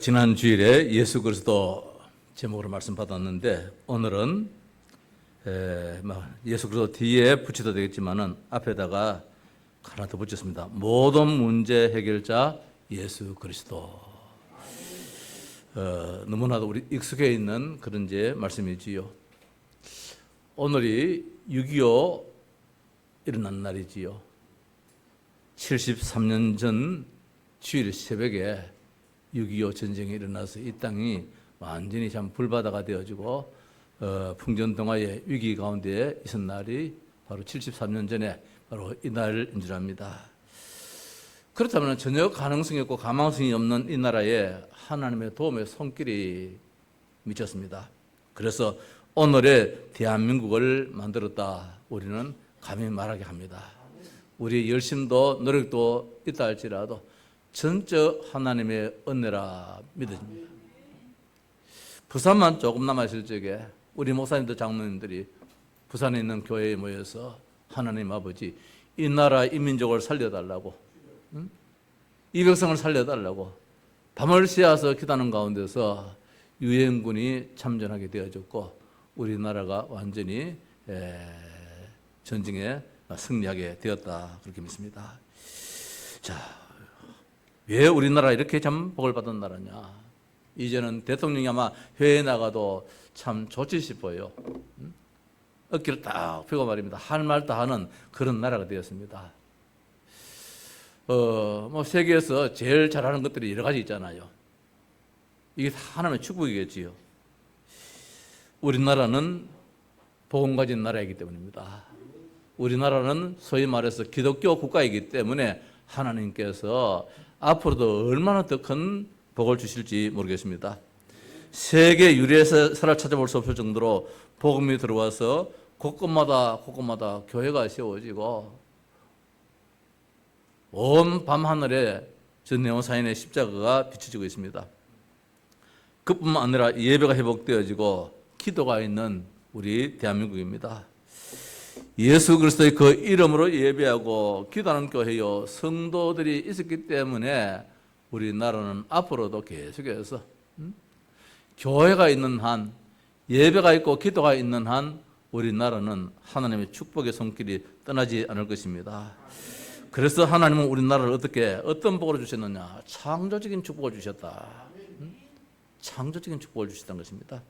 지난 주일에 예수 그리스도 제목으로 말씀 받았는데 오늘은 예수 그리스도 뒤에 붙여도 되겠지만은 앞에다가 하나 더 붙였습니다. 모든 문제 해결자 예수 그리스도. 너무나도 우리 익숙해 있는 그런 이제 말씀이지요. 오늘이 6.25 일어난 날이지요. 73년 전 주일 새벽에 6.25 전쟁이 일어나서 이 땅이 완전히 참 불바다가 되어지고 풍전등화의 위기 가운데 있은 날이 바로 73년 전에 바로 이 날인 줄 압니다. 그렇다면 전혀 가능성이 없고 가망성이 없는 이 나라에 하나님의 도움의 손길이 미쳤습니다. 그래서 오늘의 대한민국을 만들었다 우리는 감히 말하게 합니다. 우리의 열심도 노력도 있다 할지라도 전적 하나님의 은혜라 믿어집니다. 부산만 조금 남아있을 적에 우리 목사님들 장로님들이 부산에 있는 교회에 모여서 하나님 아버지 이 나라 이 민족을 살려달라고, 이 백성을 살려달라고 밤을 새워서 기도하는 가운데서 유엔군이 참전하게 되어졌고 우리나라가 완전히 전쟁에 승리하게 되었다 그렇게 믿습니다. 자, 왜 우리나라 이렇게 참 복을 받은 나라냐? 이제는 대통령이 아마 해외에 나가도 참 좋지 싶어요. 어깨를 딱 펴고 말입니다. 할 말 다 하는 그런 나라가 되었습니다. 세계에서 제일 잘하는 것들이 여러 가지 있잖아요. 이게 다 하나님의 축복이겠지요. 우리나라는 복음 가진 나라이기 때문입니다. 우리나라는 소위 말해서 기독교 국가이기 때문에 하나님께서 앞으로도 얼마나 더 큰 복을 주실지 모르겠습니다. 세계 유래사를 찾아볼 수 없을 정도로 복음이 들어와서 곳곳마다 교회가 세워지고 온 밤하늘에 전네온사인의 십자가가 비춰지고 있습니다. 그뿐만 아니라 예배가 회복되어지고 기도가 있는 우리 대한민국입니다. 예수 그리스도의 그 이름으로 예배하고 기도하는 교회요 성도들이 있었기 때문에 우리나라는 앞으로도 계속해서 교회가 있는 한, 예배가 있고 기도가 있는 한 우리나라는 하나님의 축복의 손길이 떠나지 않을 것입니다. 그래서 하나님은 우리나라를 어떤 복을 주셨느냐? 창조적인 축복을 주셨다. 창조적인 축복을 주셨다는 것입니다.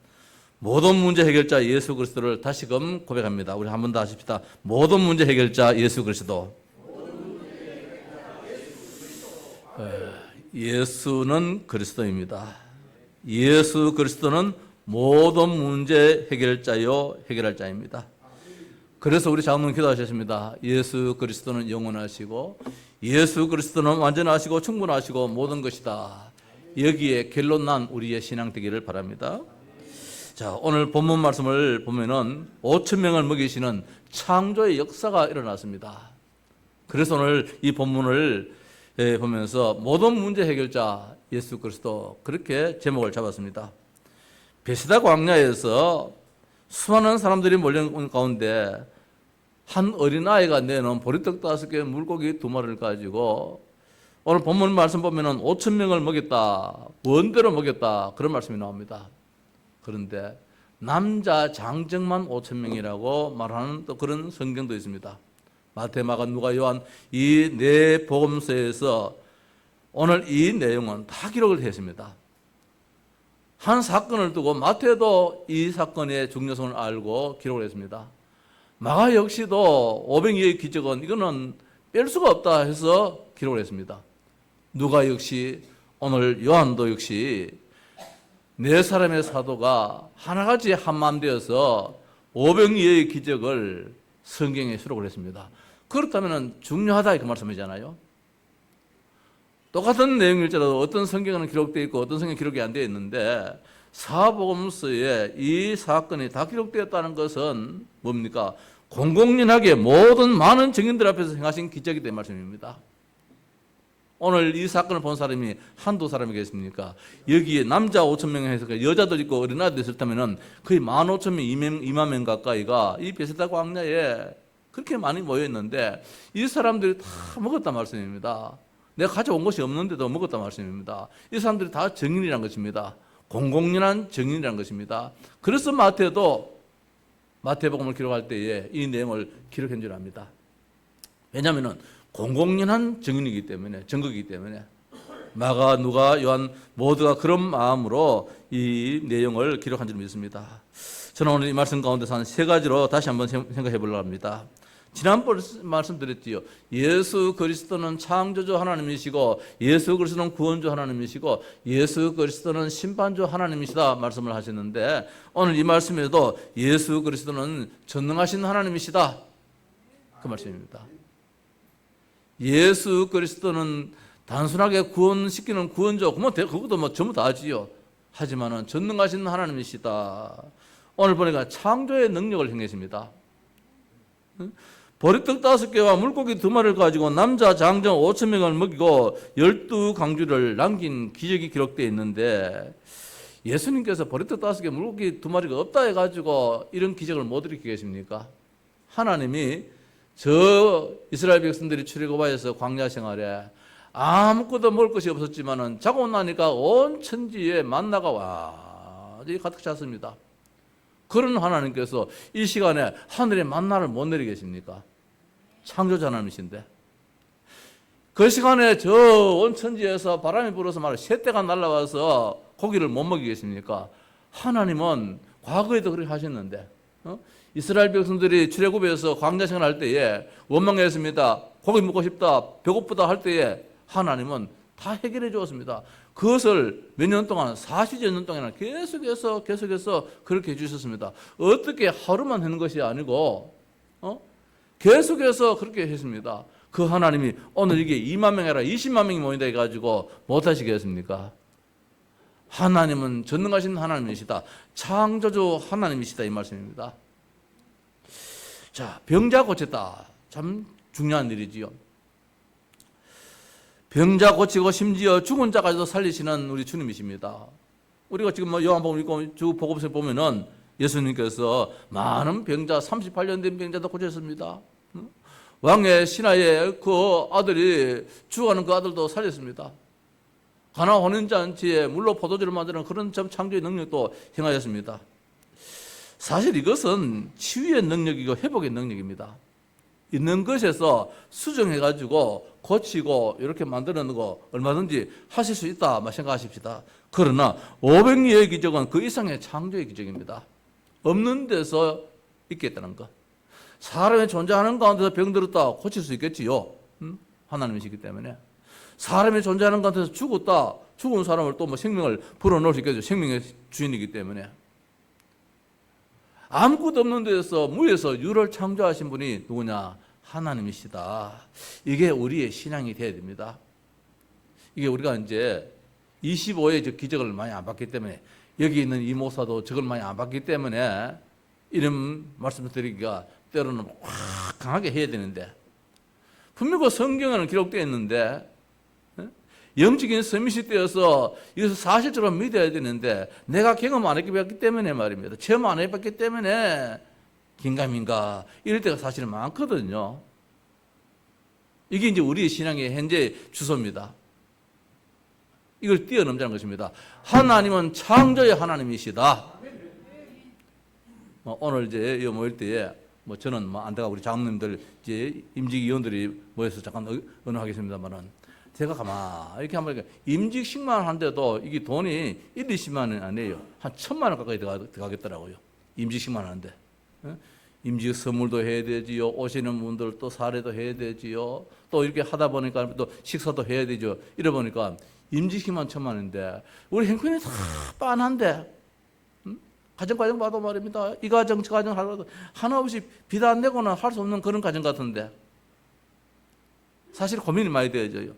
모든 문제 해결자 예수 그리스도를 다시금 고백합니다. 우리 한 번 더 하십시다. 모든 문제 해결자 예수 그리스도. 예수는 그리스도입니다. 예수 그리스도는 모든 문제 해결자요 해결할 자입니다. 그래서 우리 장로님 기도하셨습니다. 예수 그리스도는 영원하시고 예수 그리스도는 완전하시고 충분하시고 모든 것이다. 여기에 결론 난 우리의 신앙 되기를 바랍니다. 자, 오늘 본문 말씀을 보면은 5천 명을 먹이시는 창조의 역사가 일어났습니다. 그래서 오늘 이 본문을 보면서 모든 문제 해결자 예수 그리스도 그렇게 제목을 잡았습니다. 베세다 광야에서 수많은 사람들이 몰려온 가운데 한 어린아이가 내놓은 보리떡 5개, 물고기 2마리를 가지고 오늘 본문 말씀 보면은 5천 명을 먹였다, 원대로 먹였다 그런 말씀이 나옵니다. 그런데 남자 장정만 5천 명이라고 말하는 또 그런 성경도 있습니다. 마태, 마가, 누가, 요한 이 네 복음서에서 오늘 이 내용은 다 기록을 했습니다. 한 사건을 두고 마태도 이 사건의 중요성을 알고 기록을 했습니다. 마가 역시도 500여의 기적은 이거는 뺄 수가 없다 해서 기록을 했습니다. 누가 역시 오늘 요한도 역시 네 사람의 사도가 하나같이 한마음 되어서 500여의 기적을 성경에 수록을 했습니다. 그렇다면 중요하다 그 말씀이잖아요. 똑같은 내용일지라도 어떤 성경은 기록되어 있고 어떤 성경은 기록이 안 되어 있는데 사복음서에 이 사건이 다 기록되었다는 것은 뭡니까? 공공연하게 모든 많은 증인들 앞에서 행하신 기적이된 말씀입니다. 오늘 이 사건을 본 사람이 한두 사람이겠습니까? 여기에 남자 5천 명에 해서 여자도 있고 어린아이도 있었다면 거의 15,000명, 2만 명 가까이가 이 베세다 광야에 그렇게 많이 모여 있는데 이 사람들이 다 먹었단 말씀입니다. 내가 가져온 것이 없는데도 먹었단 말씀입니다. 이 사람들이 다 증인이라는 것입니다. 공공연한 증인이라는 것입니다. 그래서 마태도 마태복음을 기록할 때에 이 내용을 기록한 줄 압니다. 왜냐하면 공공연한 증인이기 때문에, 증거이기 때문에 마가, 누가, 요한 모두가 그런 마음으로 이 내용을 기록한 줄 믿습니다. 저는 오늘 이 말씀 가운데서 한 세 가지로 다시 한번 생각해 보려고 합니다. 지난번 말씀드렸지요. 예수 그리스도는 창조주 하나님이시고 예수 그리스도는 구원주 하나님이시고 예수 그리스도는 심판주 하나님이시다 말씀을 하셨는데, 오늘 이 말씀에도 예수 그리스도는 전능하신 하나님이시다 그 말씀입니다. 예수 그리스도는 단순하게 구원시키는 구원주, 그것도 전부 다지요. 하지만은 전능하신 하나님이시다. 오늘 보니까 창조의 능력을 행하십니다. 보리떡 5개와 물고기 2마리를 가지고 남자 장정 5,000명을 먹이고 12강주를 남긴 기적이 기록되어 있는데, 예수님께서 보리떡 5개, 물고기 2마리가 없다 해가지고 이런 기적을 못 일으키게 계십니까? 하나님이 저 이스라엘 백성들이 출애굽하여서 광야 생활에 아무것도 먹을 것이 없었지만은 자고 나니까 온 천지에 만나가 완전히 가득 찼습니다. 그런 하나님께서 이 시간에 하늘에 만나를 못 내리게 계십니까? 창조자 하나님이신데. 그 시간에 저 온 천지에서 바람이 불어서 말해 새떼가 날아와서 고기를 못 먹이게 계십니까? 하나님은 과거에도 그렇게 하셨는데, 이스라엘 백성들이 출애굽에서 광야 생활할 때에 원망했습니다. 고기 먹고 싶다, 배고프다 할 때에 하나님은 다 해결해 주었습니다. 그것을 몇 년 동안, 40여 년 동안이나 계속해서 그렇게 해주셨습니다. 어떻게 하루만 하는 것이 아니고 계속해서 그렇게 했습니다. 그 하나님이 오늘 이게 2만 명이 아니라 20만 명이 모인다 해가지고 못하시겠습니까? 하나님은 전능하신 하나님이시다. 창조주 하나님이시다 이 말씀입니다. 자, 병자 고쳤다. 참 중요한 일이지요. 병자 고치고 심지어 죽은 자까지도 살리시는 우리 주님이십니다. 우리가 지금 요한복음 읽고 쭉 복음서 보면은 예수님께서 많은 병자, 38년 된 병자도 고쳤습니다. 왕의 신하의 그 아들이 죽어가는 그 아들도 살렸습니다. 가나 혼인잔치에 물로 포도주를 만드는 그런 창조의 능력도 행하였습니다. 사실 이것은 치유의 능력이고 회복의 능력입니다. 있는 것에서 수정해가지고 고치고 이렇게 만드는 거 얼마든지 하실 수 있다 생각하십시다. 그러나 500리의 기적은 그 이상의 창조의 기적입니다. 없는 데서 있겠다는 것. 사람이 존재하는 가운데서 병들었다 고칠 수 있겠지요. 하나님이시기 때문에. 사람이 존재하는 가운데서 죽었다, 죽은 사람을 또 생명을 불어넣을 수 있겠죠. 생명의 주인이기 때문에. 아무것도 없는 데서 무에서 유를 창조하신 분이 누구냐? 하나님이시다. 이게 우리의 신앙이 되어야 됩니다. 이게 우리가 이제 25의 기적을 많이 안 받기 때문에, 여기 있는 이 목사도 저걸 많이 안 받기 때문에 이런 말씀을 드리기가 때로는 확 강하게 해야 되는데, 분명히 성경에는 기록되어 있는데 영적인 서밋이 되어서 이것을 사실처럼 믿어야 되는데, 내가 경험 안 해봤기 때문에 말입니다. 체험 안 해봤기 때문에 긴가민가 이럴 때가 사실은 많거든요. 이게 이제 우리의 신앙의 현재 주소입니다. 이걸 뛰어넘자는 것입니다. 하나님은 창조의 하나님이시다. 오늘 이제 모일 때에 저는 안 돼가 우리 장로님들 이제 임직위원들이 모여서 잠깐 의논하겠습니다만은, 제가 가만히 이렇게 한번 임직 10만 원 한데도 이게 돈이 1, 20만 원이 아니에요. 한 1,000만 원 가까이 들어가겠더라고요. 임직 10만 원 하는데. 임직 선물도 해야 되지요. 오시는 분들 또 사례도 해야 되지요. 또 이렇게 하다 보니까 또 식사도 해야 되죠. 이래 보니까 임직 10만 1,000만 원인데 우리 형편이 다 빤한데, 가정 봐도 말입니다. 이 가정 저 가정 하려도 하나 없이 비도 안 내고는 할 수 없는 그런 가정 같은데 사실 고민이 많이 되어져요.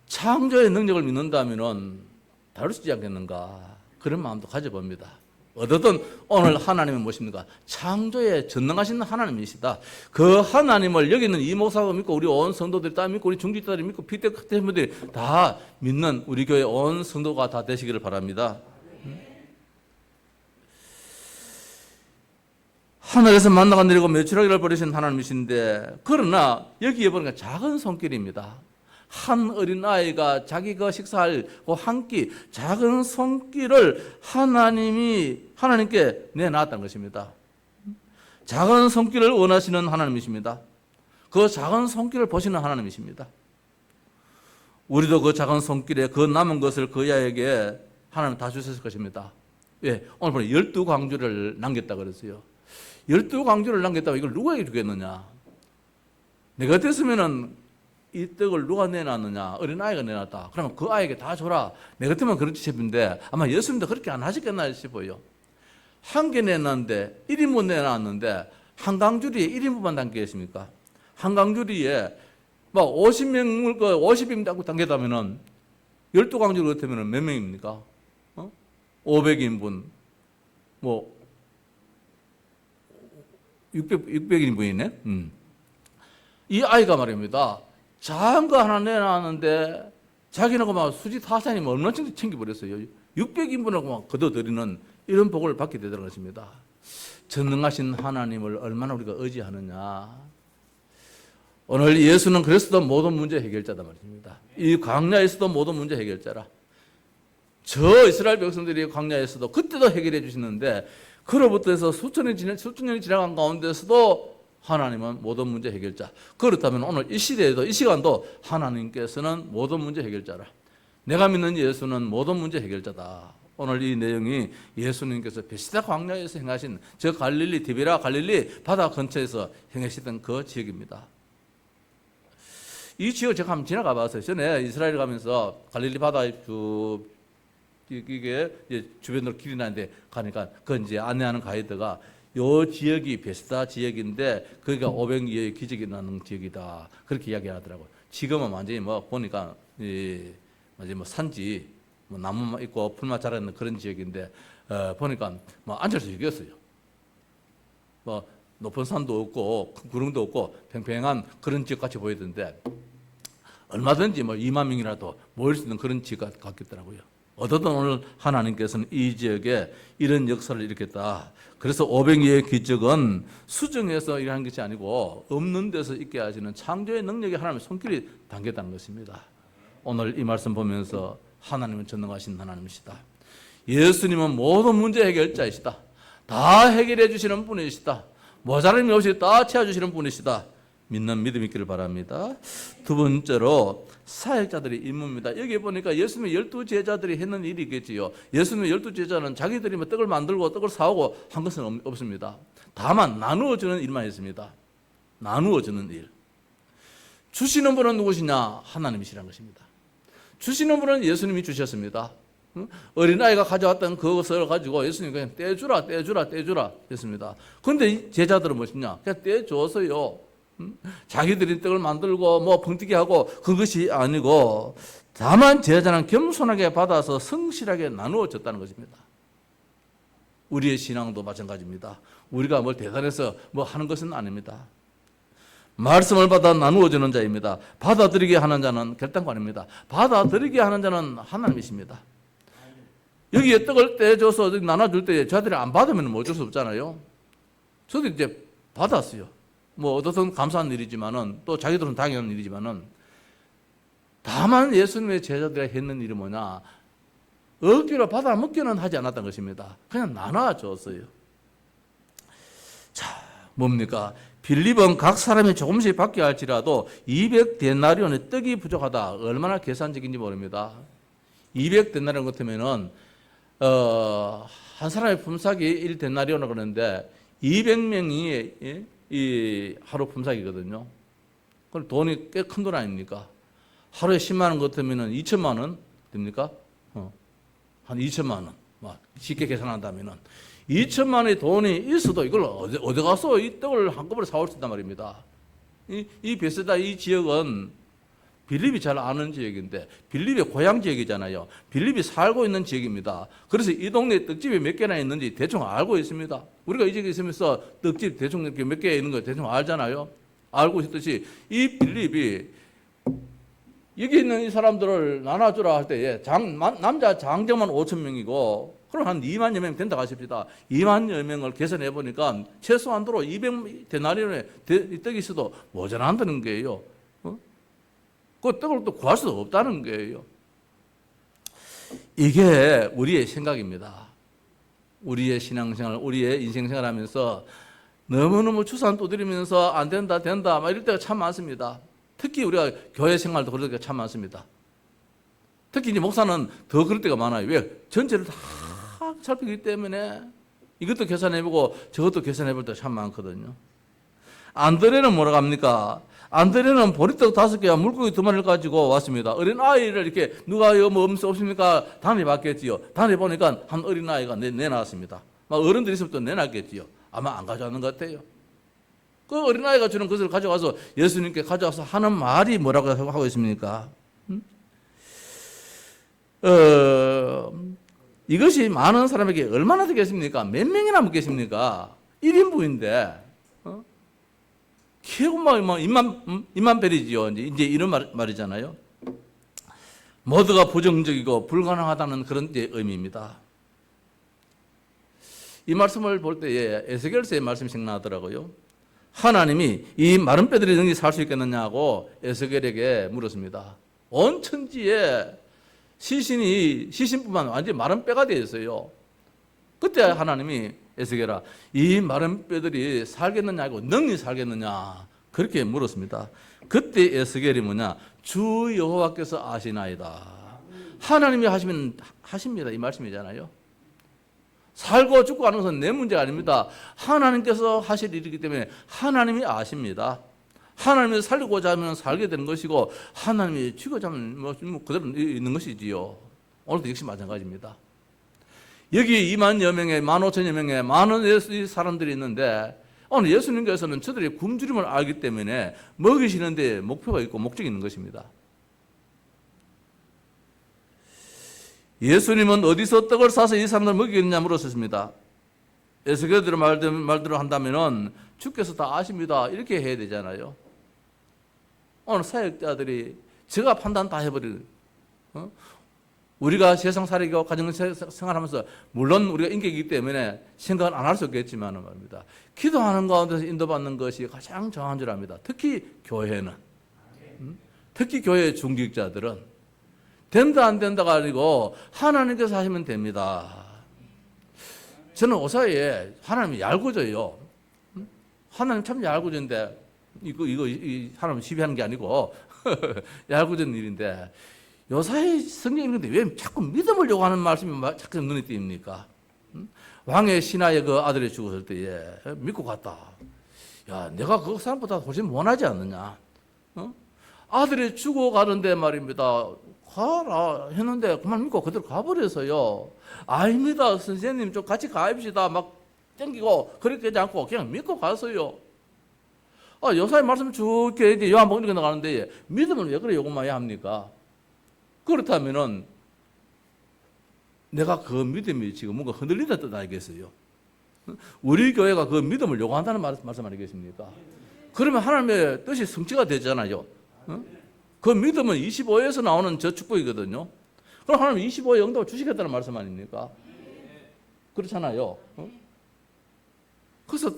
창조의 능력을 믿는다면은 다를 수 있지 않겠는가, 그런 마음도 가져봅니다. 어쨌든 오늘 하나님은 무엇입니까? 창조에 전능하신 하나님이시다. 그 하나님을 여기 있는 이 목사가 믿고 우리 온 성도들이 다 믿고 우리 중직자들이 믿고 피대분들이 다 믿는 우리 교회 온 성도가 다 되시기를 바랍니다. 하늘에서 만나가 내리고 메추라기를 버리신 하나님이신데, 그러나 여기에 보니까 작은 손길입니다. 한 어린아이가 자기가 식사할 그 한 끼, 작은 손길을 하나님께 내놨다는 것입니다. 작은 손길을 원하시는 하나님이십니다. 그 작은 손길을 보시는 하나님이십니다. 우리도 그 작은 손길에 그 남은 것을 그 아이에게 하나님 다 주셨을 것입니다. 예, 오늘 보니 12광주를 남겼다 그랬어요. 12광주를 남겼다고 이걸 누구에게 주겠느냐? 내가 됐으면은 이 떡을 누가 내놨느냐? 어린아이가 내놨다. 그러면 그 아이에게 다 줘라. 내 같으면 그렇지 싶은데 아마 예수님도 그렇게 안 하셨겠나 싶어요. 한 개 내놨는데 1인분 내놨는데 한 강주리에 1인분만 담겠습니까? 한 강주리에 막 50명 50인 담겼다면은 12강주리 같으면 몇 명입니까? 500인분 뭐 600인분이네. 이 아이가 말입니다. 작은 거 하나 내놨는데 자기는 막 수지 타산이 얼마나 챙겨버렸어요. 600인분을 막 걷어들이는 이런 복을 받게 되더라는 것입니다. 전능하신 하나님을 얼마나 우리가 의지하느냐. 오늘 예수는 그리스도 모든 문제 해결자다 말입니다. 이 광야에서도 모든 문제 해결자라. 저 이스라엘 백성들이 광야에서도 그때도 해결해 주시는데, 그로부터 해서 수천 년이 지나간 가운데서도 하나님은 모든 문제 해결자. 그렇다면 오늘 이 시대에도, 이 시간도 하나님께서는 모든 문제 해결자라. 내가 믿는 예수는 모든 문제 해결자다. 오늘 이 내용이 예수님께서 베시다 광야에서 행하신 저 갈릴리, 디베라 갈릴리 바다 근처에서 행하시던 그 지역입니다. 이 지역을 제가 한번 지나가 봤어요. 전에 이스라엘 가면서 갈릴리 바다에 이게 주변으로 길이 나는데 가니까 그 이제 안내하는 가이드가 요 지역이 베스다 지역인데 거기가 500여의 기적이 나는 지역이다. 그렇게 이야기하더라고요. 지금은 완전히 뭐 보니까 완전히 뭐 산지 뭐 나무만 있고 풀만 자라는 그런 지역인데 보니까 뭐 앉을 수 있겠어요. 뭐 높은 산도 없고 구릉도 없고 팽팽한 그런 지역 같이 보이던데 얼마든지 뭐 2만 명이라도 모일 수 있는 그런 지역 같겠더라고요. 어떻든 오늘 하나님께서는 이 지역에 이런 역사를 일으켰다. 그래서 500여의 기적은 수정해서 일하는 것이 아니고 없는 데서 있게 하시는 창조의 능력이 하나님의 손길이 담겼다는 것입니다. 오늘 이 말씀 보면서 하나님은 전능하신 하나님이시다. 예수님은 모든 문제 해결자이시다. 다 해결해 주시는 분이시다. 모자람이 없이 다 채워주시는 분이시다. 믿는 믿음 있기를 바랍니다. 두 번째로 사역자들의 임무입니다. 여기 보니까 예수님의 12제자들이 했는 일이 있겠지요. 예수님의 12제자는 자기들이 떡을 만들고 떡을 사오고 한 것은 없습니다. 다만 나누어주는 일만 했습니다. 나누어주는 일. 주시는 분은 누구시냐? 하나님이시라는 것입니다. 주시는 분은 예수님이 주셨습니다. 어린아이가 가져왔던 그것을 가지고 예수님이 그냥 떼주라 했습니다. 그런데 제자들은 무엇이냐? 그냥 떼줘서요. 자기들이 떡을 만들고 뭐 펑튀기 하고 그것이 아니고 다만 제자는 겸손하게 받아서 성실하게 나누어 줬다는 것입니다. 우리의 신앙도 마찬가지입니다. 우리가 뭘 대단해서 뭐 하는 것은 아닙니다. 말씀을 받아 나누어 주는 자입니다. 받아들이게 하는 자는 결단관입니다. 받아들이게 하는 자는 하나님이십니다. 여기에 떡을 떼줘서 나눠줄 때 저들이 안 받으면 어쩔 수 없잖아요. 저도 이제 받았어요. 뭐 어떻든 감사한 일이지만은 또 자기들은 당연한 일이지만은 다만 예수님의 제자들이 했는 일이 뭐냐? 억지로 받아 먹기는 하지 않았던 것입니다. 그냥 나눠줬어요. 자, 뭡니까? 빌립은 각 사람이 조금씩 받게 할지라도 200데나리온의 떡이 부족하다. 얼마나 계산적인지 모릅니다. 200데나리온 같으면은 한 사람의 품삯이 1데나리온을 그러는데 200명이 이 하루 품삯이거든요. 그럼 돈이 꽤 큰 돈 아닙니까? 하루에 10만 원 같으면은 2천만 원 됩니까? 한 2천만 원. 쉽게 계산한다면은 2천만 원의 돈이 있어도 이걸 어디 가서 이 떡을 한꺼번에 사올 수 있단 말입니다. 이 베세다 이 지역은 빌립이 잘 아는 지역인데 빌립의 고향 지역이잖아요. 빌립이 살고 있는 지역입니다. 그래서 이 동네에 떡집이 몇 개나 있는지 대충 알고 있습니다. 우리가 이 지역에 있으면서 떡집 대충 이렇게 몇 개 있는 거 대충 알잖아요. 알고 있듯이 이 빌립이 여기 있는 이 사람들을 나눠주라 할 때에 남자 장정만 5천 명이고 그럼 한 2만여 명 된다 하십시다. 2만여 명을 계산해 보니까 최소한도로 200데나리온의 떡이 있어도 모자란다는 거예요. 그 떡을 또 구할 수도 없다는 거예요. 이게 우리의 생각입니다. 우리의 신앙생활, 우리의 인생생활 하면서 너무너무 추산 두드리면서 안 된다, 된다, 막 이럴 때가 참 많습니다. 특히 우리가 교회 생활도 그럴 때가 참 많습니다. 특히 이제 목사는 더 그럴 때가 많아요. 왜? 전체를 다 살피기 때문에 이것도 계산해보고 저것도 계산해볼 때가 참 많거든요. 안드레는 뭐라고 합니까? 안드레는 보리떡 5개와 물고기 2마리를 가지고 왔습니다. 어린아이를 이렇게 누가 이거 뭐 없습니까? 단에 받겠지요. 단에 보니까 한 어린아이가 내놨습니다. 막 어른들이 있으면 또 내놨겠지요. 아마 안 가져왔는 것 같아요. 그 어린아이가 주는 것을 가져와서 예수님께 가져와서 하는 말이 뭐라고 하고 있습니까? 이것이 많은 사람에게 얼마나 되겠습니까? 몇 명이나 먹겠습니까? 1인분인데 결국 막 입만 베리지요. 이제 이런 말이잖아요. 모두가 부정적이고 불가능하다는 그런 의미입니다. 이 말씀을 볼 때에 에스겔서의 말씀이 생각나더라고요. 하나님이 이 마른 뼈들이 능히 살 수 있겠느냐고 에스겔에게 물었습니다. 온 천지에 시신뿐만 완전히 마른 뼈가 되어 있어요. 그때 하나님이 에스겔아, 이 마른 뼈들이 살겠느냐고 능히 살겠느냐 그렇게 물었습니다. 그때 에스겔이 뭐냐? 주 여호와께서 아시나이다. 하나님이 하시면 하십니다. 이 말씀이잖아요. 살고 죽고 하는 것은 내 문제가 아닙니다. 하나님께서 하실 일이기 때문에 하나님이 아십니다. 하나님이 살리고자 하면 살게 되는 것이고 하나님이 죽이고자 하면 뭐 그대로 있는 것이지요. 오늘도 역시 마찬가지입니다. 여기 2만여 명에 15,000여 명에 많은 사람들이 있는데 오늘 예수님께서는 저들의 굶주림을 알기 때문에 먹이시는 데 목표가 있고 목적이 있는 것입니다. 예수님은 어디서 떡을 싸서 이 사람들 먹이겠느냐 물었습니다. 에스겔의 말대로 한다면 주께서 다 아십니다. 이렇게 해야 되잖아요. 오늘 사역자들이 제가 판단 다 해버리는 우리가 세상 살이고 가정생활하면서 물론 우리가 인격이기 때문에 생각은 안 할 수 없겠지만 말입니다. 기도하는 가운데서 인도받는 것이 가장 정확한 줄 압니다. 특히 교회는 특히 교회의 중직자들은 된다 안 된다가 아니고 하나님께서 하시면 됩니다. 저는 오사이에 하나님이 얄궂어요. 하나님 참 얄궂은데 이거 하나님 시비하는 게 아니고 얄궂은 일인데 요사이 성경 읽는데 왜 자꾸 믿음을 요구하는 말씀이 자꾸 눈에 띄입니까? 왕의 신하의 그 아들이 죽었을 때에 믿고 갔다. 야, 내가 그 사람보다 훨씬 못하지 않느냐? 아들이 죽어가는데 말입니다. 가라 했는데 그만 믿고 그대로 가버려서요. 아닙니다. 선생님 좀 같이 가입시다. 막 땡기고 그렇게 하지 않고 그냥 믿고 갔어요. 요사이 말씀 쭉 이제 요한복음 읽어 나가는데 믿음을 왜 그래 요구만 해야 합니까? 그렇다면은 내가 그 믿음이 지금 뭔가 흔들리는 뜻 아니겠어요? 우리 교회가 그 믿음을 요구한다는 말씀 아니겠습니까? 그러면 하나님의 뜻이 성취가 되잖아요. 그 믿음은 25에서 나오는 저 축복이거든요. 그럼 하나님 25의 영접을 주시겠다는 말씀 아닙니까? 그렇잖아요. 그래서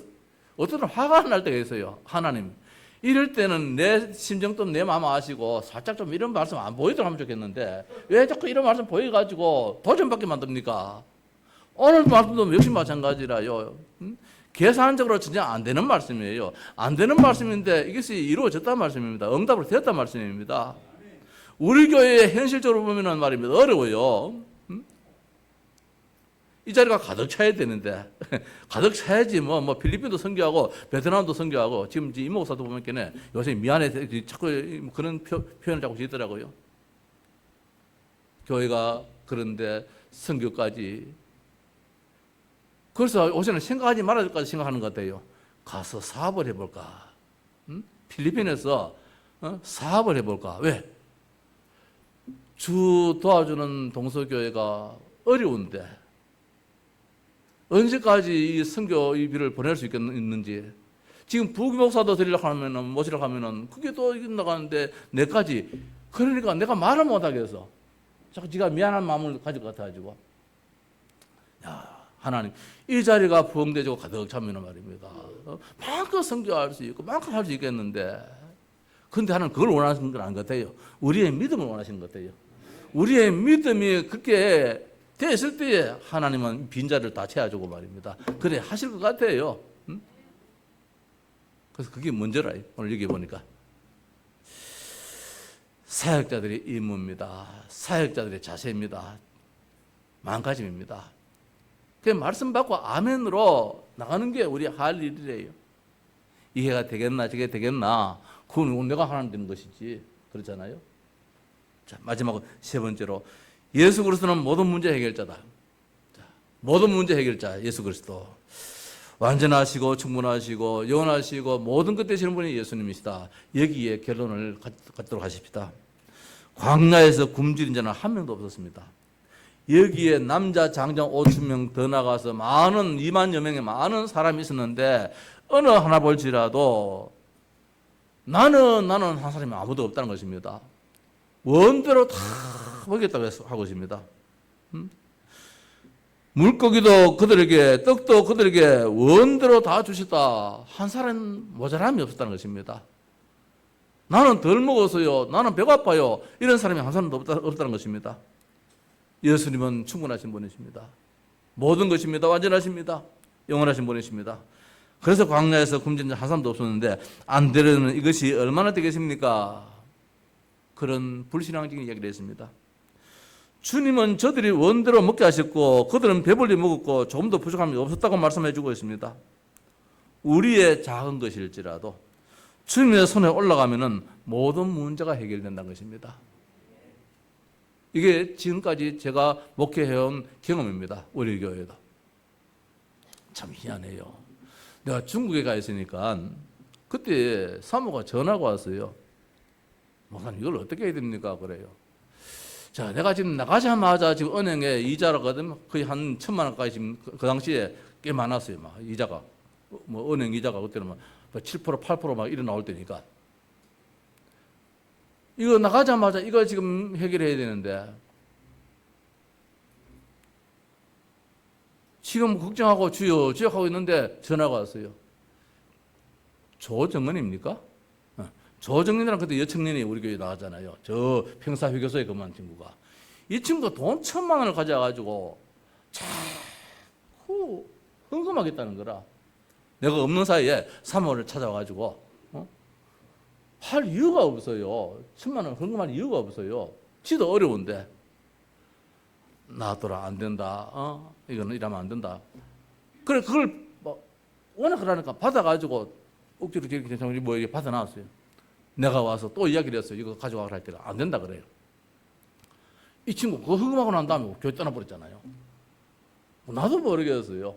어떤 화가 날 때가 있어요. 하나님. 이럴 때는 내 심정도 내 마음 아시고 살짝 좀 이런 말씀 안 보이도록 하면 좋겠는데 왜 자꾸 이런 말씀 보여가지고 도전받게 만듭니까? 오늘 말씀도 역시 마찬가지라요. 계산적으로 진짜 안 되는 말씀이에요. 안 되는 말씀인데 이것이 이루어졌다는 말씀입니다. 응답으로 되었다는 말씀입니다. 우리 교회에 현실적으로 보면 말입니다. 어려워요. 이 자리가 가득 차야 되는데 가득 차야지 뭐 필리핀도 선교하고 베트남도 선교하고 지금 이 목사도 보면 요새 미안해 자꾸 그런 표현을 자꾸 짓더라고요. 교회가 그런데 선교까지 그래서 요새는 생각하지 말아야 될까 생각하는 것 같아요. 가서 사업을 해볼까? 필리핀에서 사업을 해볼까? 왜? 주 도와주는 동서교회가 어려운데 언제까지 이 선교비를 보낼 수 있는지 지금 부목사도 드리려고 하면은 모시려고 하면은 그게 또 나가는데 내까지 그러니까 내가 말을 못하겠어. 자꾸 지가 미안한 마음을 가질 것 같아가지고. 야, 하나님, 이 자리가 부흥되고 가득 차면 말입니다. 마음껏 성교할 수 있고, 마음껏 할 수 있겠는데. 근데 하나님 그걸 원하시는 건 아닌 것 같아요. 우리의 믿음을 원하시는 것 같아요. 우리의 믿음이 그렇게 됐을 때에 하나님은 빈자리를 다 채워주고 말입니다. 그래, 하실 것 같아요. 응? 그래서 그게 문제라, 오늘 여기 보니까. 사역자들의 임무입니다. 사역자들의 자세입니다. 마음가짐입니다. 그 말씀 받고 아멘으로 나가는 게 우리 할 일이래요. 이해가 되겠나 저게 되겠나 그건 내가 하나님 되는 것이지. 그렇잖아요. 자, 마지막으로 세 번째로 예수 그리스도는 모든 문제 해결자다. 자, 모든 문제 해결자 예수 그리스도. 완전하시고 충분하시고 영원하시고 모든 것 되시는 분이 예수님이시다. 여기에 결론을 갖도록 하십시다. 광야에서 굶주린 자는 한 명도 없었습니다. 여기에 남자 장정 5,000명 더 나가서 많은 2만여 명의 많은 사람이 있었는데 어느 하나 볼지라도 나는 한 사람이 아무도 없다는 것입니다. 원대로 다 먹였다고 하고 있습니다. 물고기도 그들에게 떡도 그들에게 원대로 다 주셨다. 한 사람 모자람이 없었다는 것입니다. 나는 덜 먹었어요. 나는 배가 아파요. 이런 사람이 한 사람도 없다는 것입니다. 예수님은 충분하신 분이십니다. 모든 것입니다. 완전하십니다. 영원하신 분이십니다. 그래서 광야에서 굶주린 자 한 사람도 없었는데 안 되려면 이것이 얼마나 되겠습니까? 그런 불신앙적인 이야기를 했습니다. 주님은 저들이 원대로 먹게 하셨고 그들은 배불리 먹었고 조금도 부족함이 없었다고 말씀해 주고 있습니다. 우리의 작은 것일지라도 주님의 손에 올라가면 모든 문제가 해결된다는 것입니다. 이게 지금까지 제가 목회해온 경험입니다. 우리 교회도. 참 희한해요. 내가 중국에 가 있으니까 그때 사모가 전화가 왔어요. 목사님 이걸 어떻게 해야 됩니까? 그래요. 자, 내가 지금 나가자마자 지금 은행에 이자라거든 거의 한 1,000만 원까지 지금 그 당시에 꽤 많았어요. 막 이자가 뭐 은행 이자가 그때는 막 7% 8% 이래 나올 때니까 이거 나가자마자 이거 지금 해결해야 되는데 지금 걱정하고 주여 하고 있는데 전화가 왔어요. 조정은입니까? 조정민이랑 그때 여청년이 우리 교회에 나왔잖아요. 저 평사회교소에 근무한 친구가. 이 친구가 돈 1,000만 원을 가져가지고 자꾸 헌금하겠다는 거라. 내가 없는 사이에 사모를 찾아와가지고 할 이유가 없어요. 1,000만 원 헌금할 이유가 없어요. 지도 어려운데. 놔둬라 안 된다. 이거는 이러면 안 된다. 그래 그걸 워낙 그러니까 받아가지고 억지로 이렇게 뭐 이렇게 받아놨어요. 내가 와서 또 이야기를 했어요. 이거 가져가라 할 때가 안 된다 그래요. 이 친구 그거 헌금하고 난 다음에 교회 떠나버렸잖아요. 나도 모르겠어요.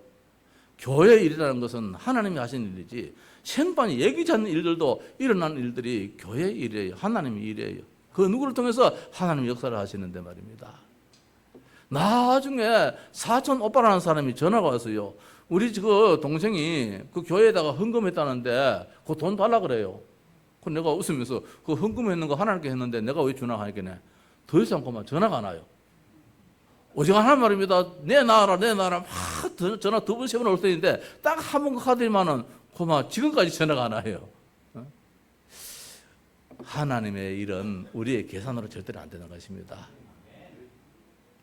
교회 일이라는 것은 하나님이 하신 일이지 생판이 얘기지 않는 일들도 일어나는 일들이 교회 일이에요. 하나님의 일이에요. 그 누구를 통해서 하나님의 역사를 하시는데 말입니다. 나중에 사촌 오빠라는 사람이 전화가 왔어요. 우리 그 동생이 그 교회에다가 헌금했다는데 그 돈 달라 그래요. 그 내가 웃으면서 그 헌금했는 거 하나님께 했는데 내가 왜 주나 하니까 더 이상 그만 전화가 안 와요. 오직하는 말입니다. 내놔라 막 전화 2번 3번 올 때인데 딱 한 번 하더니만은 그만 지금까지 전화가 안 와요. 하나님의 일은 우리의 계산으로 절대로 안 되는 것입니다.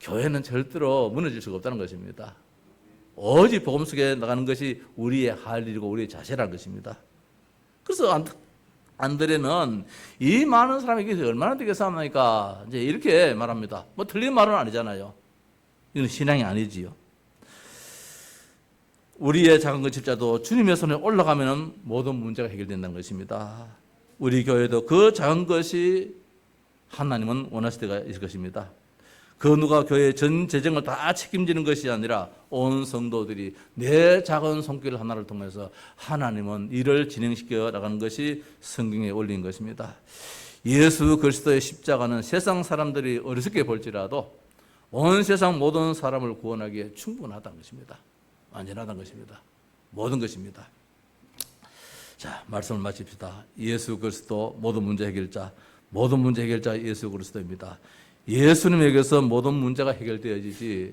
교회는 절대로 무너질 수가 없다는 것입니다. 오직 복음 속에 나가는 것이 우리의 할 일이고 우리의 자세라는 것입니다. 그래서 안드레는 이 많은 사람에게 얼마나 되겠습니까? 이제 이렇게 말합니다. 뭐 틀린 말은 아니잖아요. 이건 신앙이 아니지요. 우리의 작은 것 집자도 주님의 손에 올라가면 모든 문제가 해결된다는 것입니다. 우리 교회도 그 작은 것이 하나님은 원하실 때가 있을 것입니다. 그 누가 교회의 전 재정을 다 책임지는 것이 아니라 온 성도들이 내 작은 손길 하나를 통해서 하나님은 일을 진행시켜 나가는 것이 성경의 원리인 것입니다. 예수 그리스도의 십자가는 세상 사람들이 어리석게 볼지라도 온 세상 모든 사람을 구원하기에 충분하다는 것입니다. 완전하다는 것입니다. 모든 것입니다. 자, 말씀을 마칩시다. 예수 그리스도 모든 문제 해결자, 모든 문제 해결자 예수 그리스도입니다. 예수님에게서 모든 문제가 해결되어지지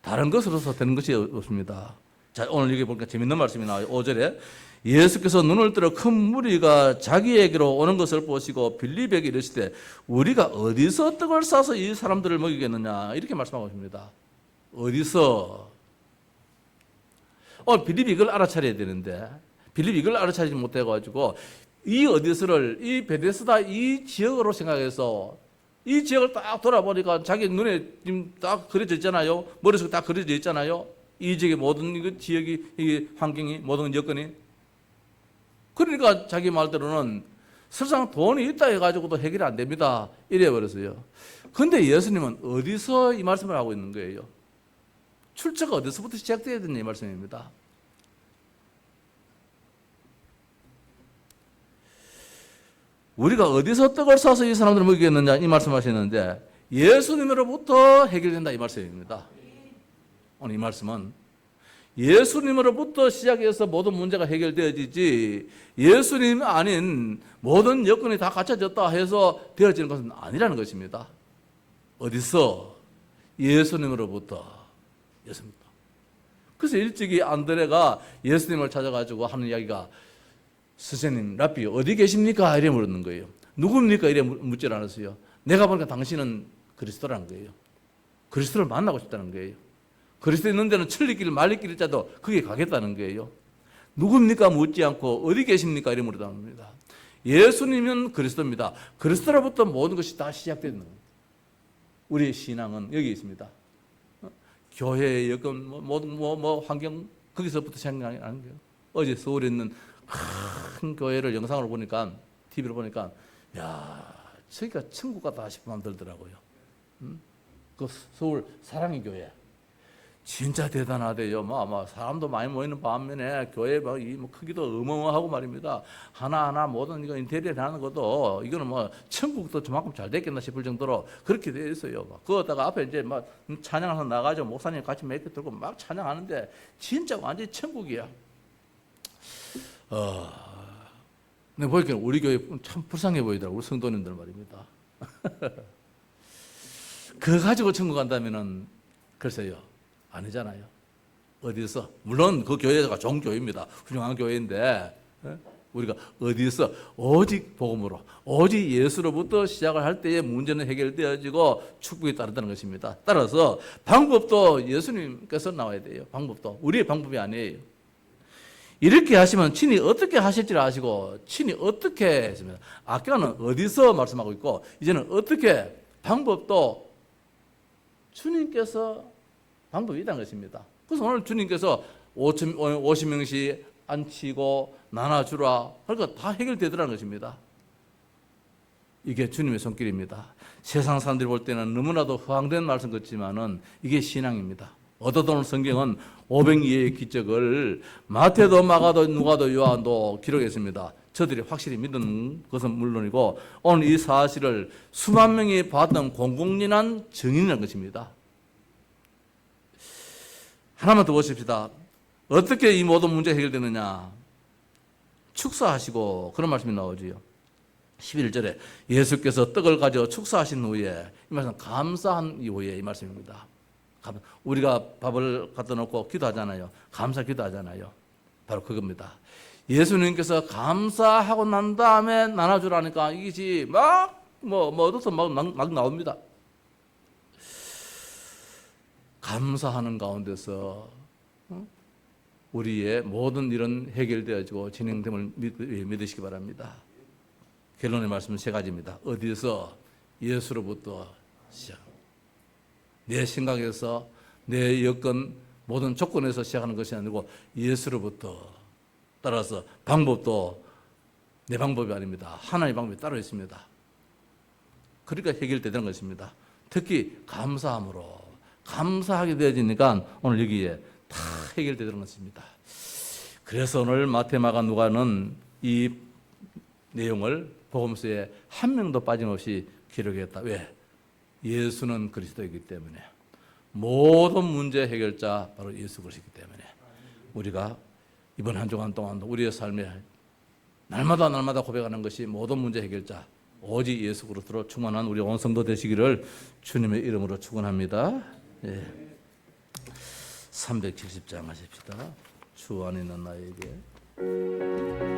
다른 것으로서 되는 것이 없습니다. 자, 오늘 여기 보니까 재밌는 말씀이 나와요. 5절에 예수께서 눈을 들어 큰 무리가 자기에게로 오는 것을 보시고 빌립에게 이르시되 우리가 어디서 떡을 싸서 이 사람들을 먹이겠느냐 이렇게 말씀하고 있습니다. 어디서? 빌립이 이걸 알아차려야 되는데 빌립이 이걸 알아차리지 못해가지고 이 어디서를 이 베데스다 이 지역으로 생각해서 이 지역을 딱 돌아보니까 자기 눈에 지금 딱 그려져 있잖아요. 머릿속에 딱 그려져 있잖아요. 이 지역의 모든 지역이, 이 환경이, 모든 여건이. 그러니까 자기 말대로는 세상 돈이 있다 해가지고도 해결이 안 됩니다. 이래버렸어요. 근데 예수님은 어디서 이 말씀을 하고 있는 거예요? 출처가 어디서부터 시작되어야 되는 이 말씀입니다. 우리가 어디서 떡을 싸서 이 사람들을 먹이겠느냐 이 말씀하시는데 예수님으로부터 해결된다 이 말씀입니다. 오늘 이 말씀은 예수님으로부터 시작해서 모든 문제가 해결되어지지 예수님 아닌 모든 여건이 다 갖춰졌다 해서 되어지는 것은 아니라는 것입니다. 어디서? 예수님으로부터. 예수님부터. 그래서 일찍이 안드레가 예수님을 찾아가지고 하는 이야기가 스승님, 랍비 어디 계십니까? 이래 물었는 거예요. 누굽니까? 이래 묻질 않았어요. 내가 보니까 당신은 그리스도라는 거예요. 그리스도를 만나고 싶다는 거예요. 그리스도 있는 데는 천리길 말리길 자도 거기에 가겠다는 거예요. 누굽니까? 묻지 않고 어디 계십니까? 이래 물었다는 겁니다. 예수님은 그리스도입니다. 그리스도로부터 모든 것이 다 시작되는 겁니다. 우리의 신앙은 여기 있습니다. 교회의 여건, 환경, 거기서부터 생각하는 거예요. 어제 서울에 있는 큰 교회를 영상으로 보니까, TV로 보니까, 야, 저기가 천국 같다 싶은 마음 들더라고요. 그 서울 사랑의 교회. 진짜 대단하대요. 사람도 많이 모이는 반면에 교회 크기도 어마어마하고 말입니다. 하나하나 모든 이거 인테리어 하는 것도 이거는 천국도 저만큼 잘 됐겠나 싶을 정도로 그렇게 되어 있어요. 그거다가 앞에 이제 찬양해서 나가죠. 목사님 같이 마이크 들고 막 찬양하는데 진짜 완전히 천국이야. 근데 보니까 우리 교회 참 불쌍해 보이더라고요. 우리 성도님들 말입니다. 그거 가지고 천국 간다면은 글쎄요. 아니잖아요. 어디서? 물론 그 교회가 좋은 교회입니다. 훌륭한 교회인데 우리가 어디서 오직 복음으로 오직 예수로부터 시작을 할 때에 문제는 해결되어지고 축복이 따른다는 것입니다. 따라서 방법도 예수님께서 나와야 돼요. 방법도 우리의 방법이 아니에요. 이렇게 하시면 친히 어떻게 하실지를 아시고 친히 어떻게 했습니다. 아까는 어디서 말씀하고 있고 이제는 어떻게 방법도 주님께서 방법이 있다는 것입니다. 그래서 오늘 주님께서 50명씩 앉히고 나눠주라. 그러니까 다 해결되더라는 것입니다. 이게 주님의 손길입니다. 세상 사람들이 볼 때는 너무나도 허황된 말씀 같지만은 이게 신앙입니다. 어떤 성경은 500여의 기적을 마태도 마가도 누가도 요한도 기록했습니다. 저들이 확실히 믿는 것은 물론이고 오늘 이 사실을 수만 명이 봤던 공공연한 증인이라는 것입니다. 하나만 더 보십시다. 어떻게 이 모든 문제가 해결되느냐? 축사하시고 그런 말씀이 나오지요. 11절에 예수께서 떡을 가져 축사하신 후에 이 말씀 감사한 이후에 이 말씀입니다. 우리가 밥을 갖다 놓고 기도하잖아요. 감사 기도하잖아요. 바로 그겁니다. 예수님께서 감사하고 난 다음에 나눠주라니까 이것이 어디서 막 나옵니다. 감사하는 가운데서 우리의 모든 일은 해결되어지고 진행됨을 믿으시기 바랍니다. 결론의 말씀은 세 가지입니다. 어디서? 예수로부터 시작. 내 생각에서 내 여건 모든 조건에서 시작하는 것이 아니고 예수로부터. 따라서 방법도 내 방법이 아닙니다. 하나님의 방법이 따로 있습니다. 그러니까 해결되는 것입니다. 특히 감사함으로 감사하게 되어지니까 오늘 여기에 다 해결되는 것입니다. 그래서 오늘 마태, 마가, 누가는 이 내용을 복음서에 한 명도 빠짐없이 기록했다. 왜? 예수는 그리스도이기 때문에. 모든 문제 해결자 바로 예수 그리스도이기 때문에 우리가 이번 한 주간 동안도 우리의 삶에 날마다 고백하는 것이 모든 문제 해결자 오직 예수 그리스도로 충만한 우리 온 성도 되시기를 주님의 이름으로 축원합니다. 예. 370장 하십시다. 주 안에 있는 나에게.